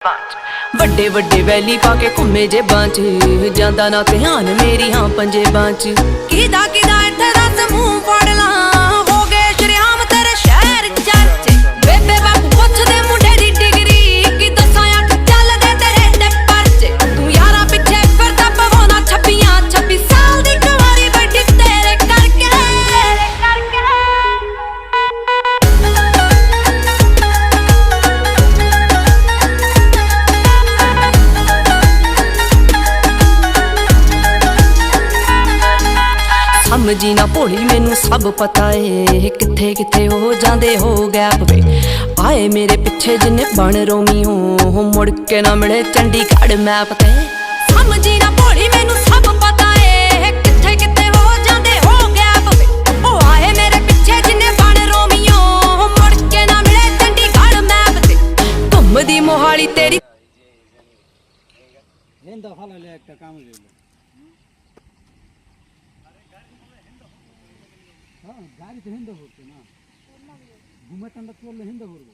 ਵੱਡੇ ਵੱਡੇ ਵੈਲੀ ਪਾ ਕੇ ਘੁੰਮੇ ਜੇ ਬਾਂਚ ਜਾਂਦਾ ਨਾ ਧਿਆਨ ਮੇਰੀ ਹਾਂ ਪੰਜੇ ਬਾਂਚ ਕਿਦਾ ਕਿਦਾ ਇੱਥੇ ਦੱਸ ਮੂੰਹ ਫੜ ਲਾਂ ਹੋ ਗਏ ਸ਼ਰਿਆਮ ਤੇਰੇ ਸ਼ਹਿਰ ਚਰਚੇ ਬੇਬੇ ਬਾਪੂ ਪੁੱਛਦੇ ਮੁੰਡੇ ਦੀ ਡਿਗਰੀ ਕੀ ਦੱਸਾਂ ਅੱਖ ਚੱਲਦੇ ਤੇਰੇ ਤੇ ਪਰਚੇ ਤੂੰ ਯਾਰਾਂ ਪਿੱਛੇ ਫਿਰਦਾ ਪਵਾਉਣਾ 26 ਸਾਲ ਦੀ ਕੁਆਰੀ ਵੱਡੀ ਤੇਰੇ ਕਰਕੇ ਸਮਝੀ ਨਾ ਭੋਲੀ ਮੈਨੂੰ ਸਭ ਪਤਾ ਏ ਕਿੱਥੇ ਕਿੱਥੇ ਹੋ ਜਾਂਦੇ ਹੋ ਗੈਪ ਵੇ ਆਏ ਮੇਰੇ ਪਿੱਛੇ ਜਿੰਨੇ ਬਣ ਰੋਮੀ ਹੋ ਮੁੜ ਕੇ ਨਾ ਮਿਲੇ ਚੰਡੀਗੜ੍ਹ ਮੈਪ ਤੇ ਸਮਝੀ ਨਾ ਭੋਲੀ ਮੈਨੂੰ ਸਭ ਪਤਾ ਏ ਕਿੱਥੇ ਕਿੱਥੇ ਹੋ ਜਾਂਦੇ ਹੋ ਗੈਪ ਵੇ ਉਹ ਆਏ ਮੇਰੇ ਪਿੱਛੇ ਜਿੰਨੇ ਬਣ ਰੋਮੀ ਹੋ ਮੁੜ ਕੇ ਨਾ ਮਿਲੇ ਚੰਡੀਗੜ੍ਹ ਮੈਪ ਤੇ ਘੁੰਮਦੀ ਮੋਹਾਲੀ ਤੇਰੀ হিন্দা ভালো হলে একটা কাম হয়ে গেল হ্যাঁ গাড়ি তো হিন্দা করছে না ঘুমাতে আমরা চললে হিন্দা করবো